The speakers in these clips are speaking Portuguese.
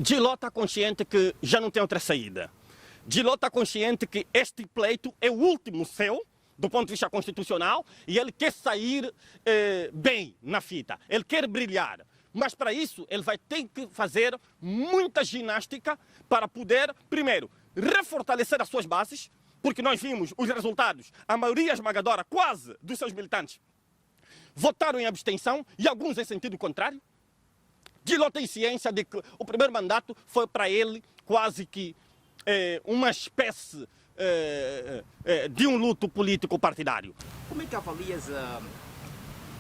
Giló está consciente que já não tem outra saída. Giló está consciente que este pleito é o último seu, do ponto de vista constitucional, e ele quer sair bem na fita. Ele quer brilhar. Mas para isso ele vai ter que fazer muita ginástica para poder, primeiro, refortalecer as suas bases, porque nós vimos os resultados, a maioria esmagadora, quase, dos seus militantes votaram em abstenção e alguns em sentido contrário. Giló tem ciência de que o primeiro mandato foi para ele quase que uma espécie de um luto político partidário. Como é que avalias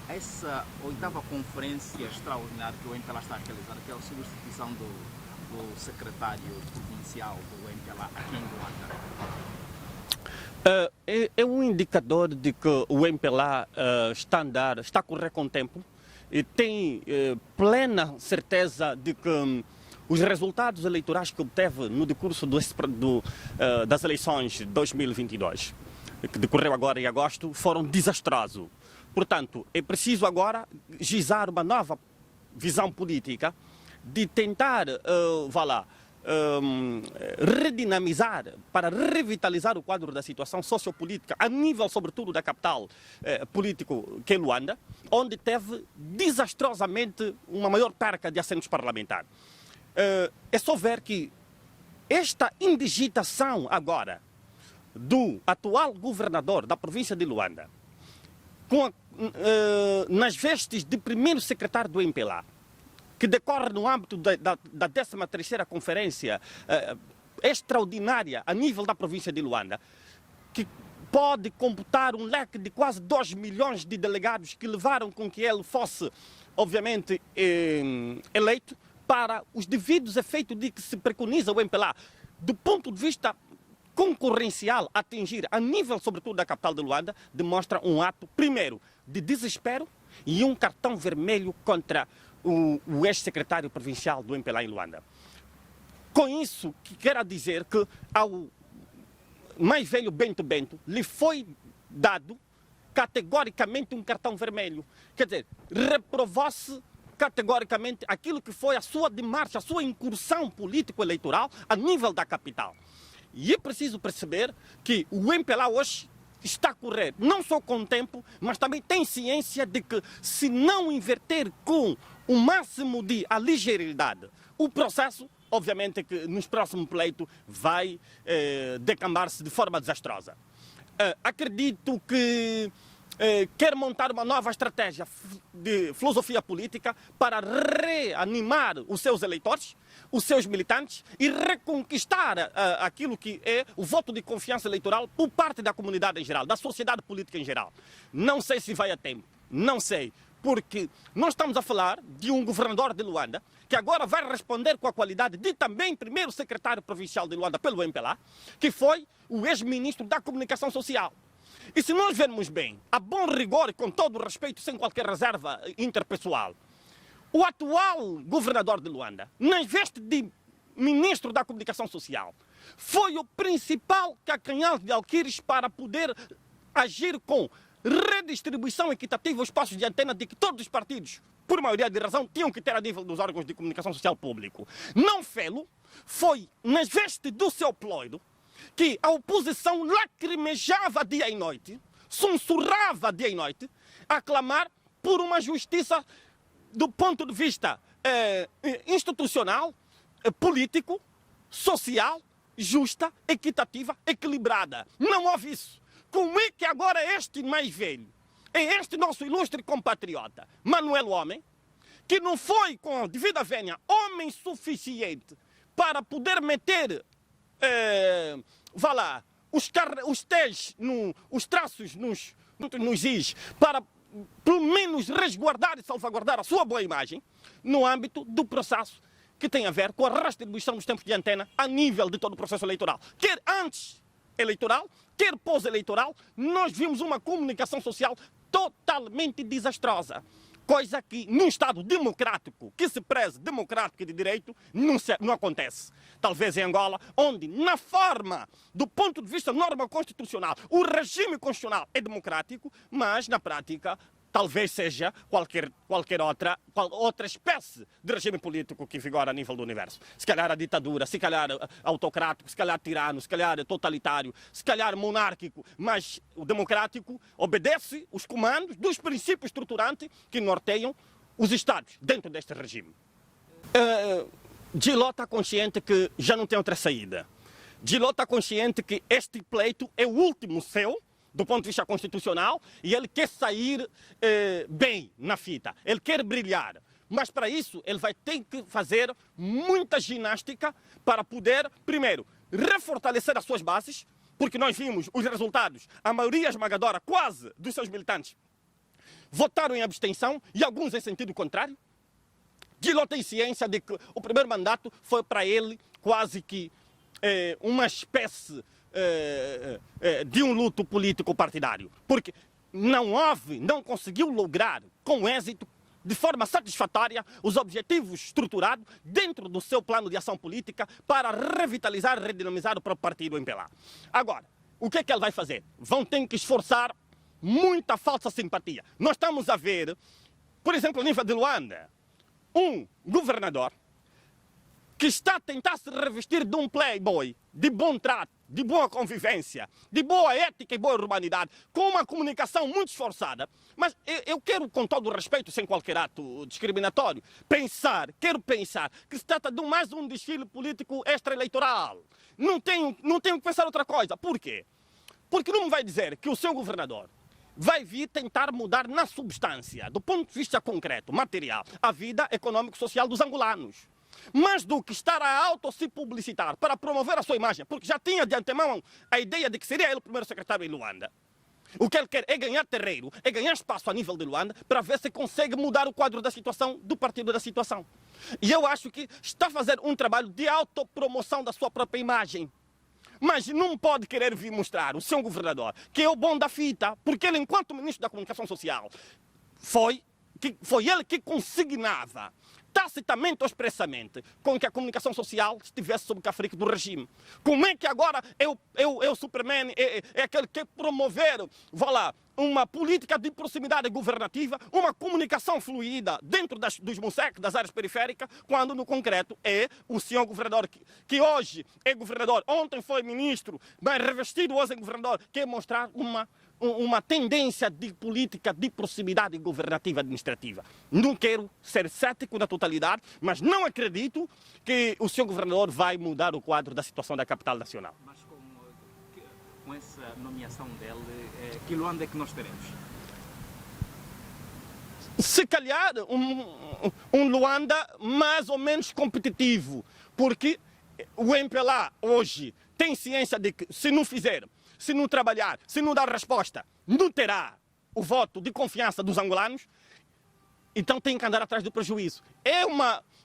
essa oitava conferência extraordinária que o MPLA está a realizar, que é a substituição do secretário provincial do MPLA aqui em Luanda? É um indicador de que o MPLA está a correr com o tempo e tem plena certeza de que os resultados eleitorais que obteve no decurso das eleições de 2022, que decorreu agora em agosto, foram desastrosos. Portanto, é preciso agora gizar uma nova visão política de tentar, redinamizar, para revitalizar o quadro da situação sociopolítica, a nível, sobretudo, da capital político, que é Luanda, onde teve desastrosamente uma maior perca de assentos parlamentares. É só ver que esta indigitação agora do atual governador da província de Luanda, nas vestes de primeiro secretário do MPLA, que decorre no âmbito da 13ª Conferência extraordinária a nível da província de Luanda, que pode computar um leque de quase 2 milhões de delegados que levaram com que ele fosse, obviamente, eleito, para os devidos efeitos de que se preconiza o MPLA, do ponto de vista concorrencial, atingir a nível, sobretudo, da capital de Luanda, demonstra um ato, primeiro, de desespero e um cartão vermelho contra o ex-secretário provincial do MPLA em Luanda. Com isso, quero dizer que ao mais velho Bento Bento lhe foi dado categoricamente um cartão vermelho. Quer dizer, reprovou-se categoricamente aquilo que foi a sua demarcha, a sua incursão político-eleitoral a nível da capital. E é preciso perceber que o MPLA hoje está a correr não só com o tempo, mas também tem ciência de que, se não inverter com o máximo de ligeiridade o processo, obviamente que nos próximos pleitos vai decambar-se de forma desastrosa. Acredito que quer montar uma nova estratégia de filosofia política para reanimar os seus eleitores, os seus militantes e reconquistar aquilo que é o voto de confiança eleitoral por parte da comunidade em geral, da sociedade política em geral. Não sei se vai a tempo, não sei, porque nós estamos a falar de um governador de Luanda que agora vai responder com a qualidade de também primeiro secretário provincial de Luanda pelo MPLA, que foi o ex-ministro da Comunicação Social. E se nós vermos bem, a bom rigor e com todo o respeito, sem qualquer reserva interpessoal, o atual governador de Luanda, na veste de ministro da Comunicação Social, foi o principal cacanhal de alqueires para poder agir com redistribuição equitativa aos espaços de antena de que todos os partidos, por maioria de razão, tinham que ter a nível dos órgãos de comunicação social público. Não fê-lo, foi nas vestes do seu ploido que a oposição lacrimejava dia e noite, sussurrava dia e noite, a clamar por uma justiça do ponto de vista institucional, político, social, justa, equitativa, equilibrada. Não houve isso. Como é que agora este mais velho, é este nosso ilustre compatriota, Manuel Homem, que não foi com devida vénia homem suficiente para poder meter os traços nos is, para pelo menos resguardar e salvaguardar a sua boa imagem no âmbito do processo que tem a ver com a redistribuição dos tempos de antena a nível de todo o processo eleitoral. Quer antes eleitoral, quer pós-eleitoral, nós vimos uma comunicação social totalmente desastrosa. Coisa que num Estado democrático, que se preze democrático e de direito, não acontece. Talvez em Angola, onde na forma, do ponto de vista norma constitucional, o regime constitucional é democrático, mas na prática talvez seja qualquer outra espécie de regime político que vigora a nível do universo. Se calhar a ditadura, se calhar autocrático, se calhar tirano, se calhar totalitário, se calhar monárquico, mas o democrático obedece os comandos dos princípios estruturantes que norteiam os Estados dentro deste regime. Giló está consciente que já não tem outra saída. Giló está consciente que este pleito é o último seu, do ponto de vista constitucional, e ele quer sair bem na fita, ele quer brilhar. Mas para isso ele vai ter que fazer muita ginástica para poder, primeiro, refortalecer as suas bases, porque nós vimos os resultados, a maioria esmagadora, quase, dos seus militantes votaram em abstenção e alguns em sentido contrário. Giló tem ciência de que o primeiro mandato foi para ele quase que uma espécie de um luto político partidário, porque não conseguiu lograr com êxito, de forma satisfatória, os objetivos estruturados dentro do seu plano de ação política para revitalizar e redinamizar o próprio partido MPLA. Agora, o que é que ele vai fazer? Vão ter que esforçar muita falsa simpatia. Nós estamos a ver, por exemplo, a nível de Luanda, um governador que está a tentar se revestir de um playboy, de bom trato, de boa convivência, de boa ética e boa urbanidade, com uma comunicação muito esforçada. Mas eu quero, com todo o respeito, sem qualquer ato discriminatório, quero pensar que se trata de mais um desfile político extra-eleitoral. Não tenho que pensar outra coisa. Por quê? Porque não me vai dizer que o seu governador vai vir tentar mudar na substância, do ponto de vista concreto, material, a vida econômico-social dos angolanos. Mais do que estar a auto-se publicitar para promover a sua imagem, porque já tinha de antemão a ideia de que seria ele o primeiro secretário em Luanda. O que ele quer é ganhar terreiro, é ganhar espaço a nível de Luanda para ver se consegue mudar o quadro da situação, do partido da situação. E eu acho que está a fazer um trabalho de autopromoção da sua própria imagem. Mas não pode querer vir mostrar o seu governador que é o bom da fita, porque ele, enquanto ministro da Comunicação Social, foi ele que consignava tacitamente ou expressamente com que a comunicação social estivesse sob o cafrique do regime. Como é que agora é o Superman, é aquele que quer promover, uma política de proximidade governativa, uma comunicação fluida dentro dos MUSEC, das áreas periféricas, quando no concreto é o senhor governador, que hoje é governador, ontem foi ministro, mas revestido hoje é governador, quer mostrar uma tendência de política de proximidade governativa administrativa. Não quero ser cético na totalidade, mas não acredito que o senhor governador vai mudar o quadro da situação da capital nacional. Mas com essa nomeação dele, que Luanda é que nós teremos? Se calhar um Luanda mais ou menos competitivo, porque o MPLA hoje tem ciência de que se não trabalhar, se não dar resposta, não terá o voto de confiança dos angolanos, então tem que andar atrás do prejuízo.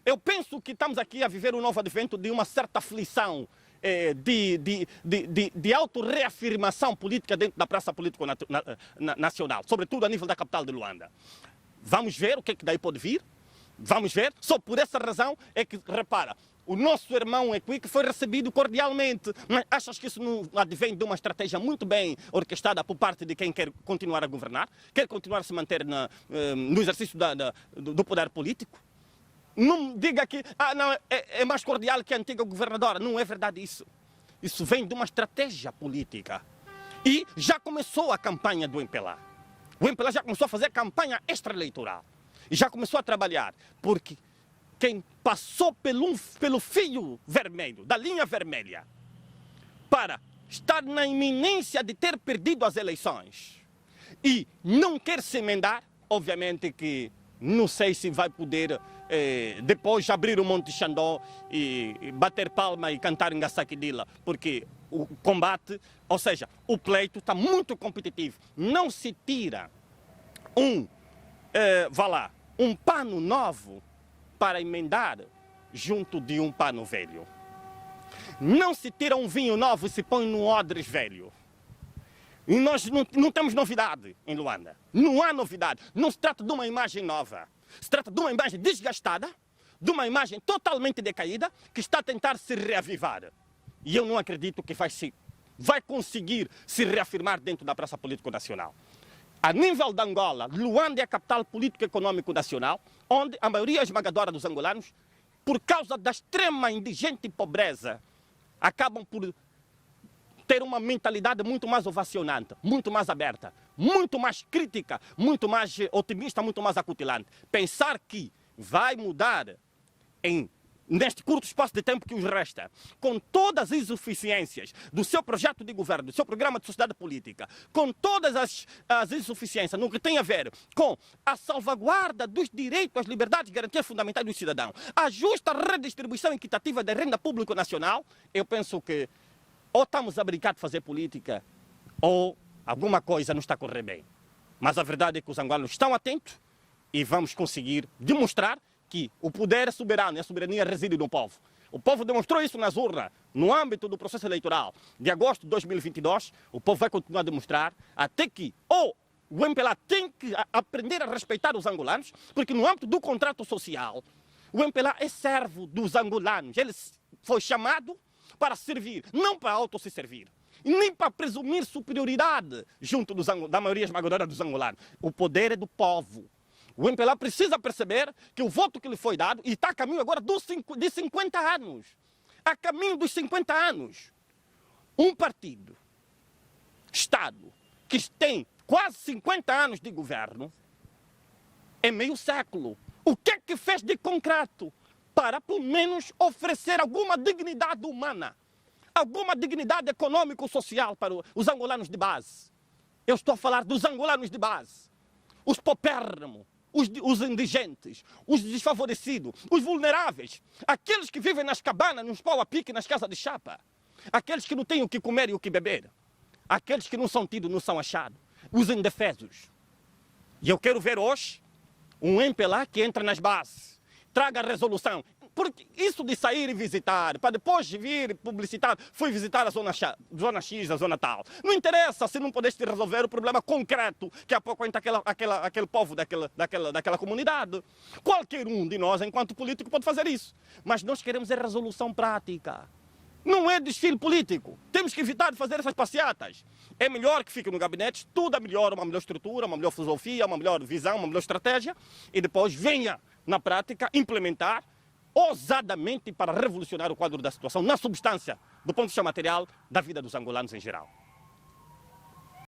Eu penso que estamos aqui a viver um novo advento de uma certa aflição, de autorreafirmação política dentro da praça político-nacional, sobretudo a nível da capital de Luanda. Vamos ver o que é que daí pode vir, vamos ver. Só por essa razão é que, repara, o nosso irmão Equique foi recebido cordialmente, mas achas que isso não advém de uma estratégia muito bem orquestrada por parte de quem quer continuar a governar, quer continuar a se manter no exercício do poder político? Não diga que não, é mais cordial que a antiga governadora. Não é verdade isso. Isso vem de uma estratégia política. E já começou a campanha do MPLA. O MPLA já começou a fazer campanha extra-eleitoral. E já começou a trabalhar, porque quem passou pelo fio vermelho, da linha vermelha, para estar na iminência de ter perdido as eleições e não quer se emendar, obviamente que não sei se vai poder depois abrir o Monte Xandó e bater palma e cantar em Gaçaquidila, porque o combate, ou seja, o pleito está muito competitivo. Não se tira um pano novo para emendar junto de um pano velho. Não se tira um vinho novo e se põe num odres velho. E nós não temos novidade em Luanda. Não há novidade. Não se trata de uma imagem nova. Se trata de uma imagem desgastada, de uma imagem totalmente decaída, que está a tentar se reavivar. E eu não acredito que vai conseguir se reafirmar dentro da praça político-nacional. A nível de Angola, Luanda é a capital político e econômico nacional, onde a maioria esmagadora dos angolanos, por causa da extrema indigente pobreza, acabam por ter uma mentalidade muito mais ovacionante, muito mais aberta, muito mais crítica, muito mais otimista, muito mais acutilante. Pensar que vai mudar neste curto espaço de tempo que os resta, com todas as insuficiências do seu projeto de governo, do seu programa de sociedade política, com todas as insuficiências no que tem a ver com a salvaguarda dos direitos, às liberdades e garantias fundamentais do cidadão, a justa redistribuição equitativa da renda pública nacional, eu penso que ou estamos a brincar de fazer política, ou alguma coisa não está a correr bem. Mas a verdade é que os angolanos estão atentos e vamos conseguir demonstrar que o poder é soberano e a soberania reside no povo. O povo demonstrou isso nas urnas, no âmbito do processo eleitoral de agosto de 2022. O povo vai continuar a demonstrar até que o MPLA tem que aprender a respeitar os angolanos, porque no âmbito do contrato social, o MPLA é servo dos angolanos. Ele foi chamado para servir, não para auto-se servir, nem para presumir superioridade junto da maioria esmagadora dos angolanos. O poder é do povo. O MPLA precisa perceber que o voto que lhe foi dado, e está a caminho agora de 50 anos, a caminho dos 50 anos, um partido, Estado, que tem quase 50 anos de governo, é meio século. O que é que fez de concreto para, pelo menos, oferecer alguma dignidade humana, alguma dignidade econômico-social para os angolanos de base? Eu estou a falar dos angolanos de base, os paupérrimos, os indigentes, os desfavorecidos, os vulneráveis, aqueles que vivem nas cabanas, nos pau a pique, nas casas de chapa, aqueles que não têm o que comer e o que beber, aqueles que não são tidos, não são achados, os indefesos. E eu quero ver hoje um MPLA que entra nas bases, traga a resolução. Porque isso de sair e visitar, para depois vir publicitar, fui visitar a zona X, a zona tal. Não interessa se não pudeste resolver o problema concreto que apoquenta aquele povo daquela comunidade. Qualquer um de nós, enquanto político, pode fazer isso. Mas nós queremos a resolução prática. Não é desfile político. Temos que evitar de fazer essas passeatas. É melhor que fique no gabinete, estuda melhor, uma melhor estrutura, uma melhor filosofia, uma melhor visão, uma melhor estratégia, e depois venha, na prática, implementar ousadamente para revolucionar o quadro da situação, na substância, do ponto de vista material, da vida dos angolanos em geral.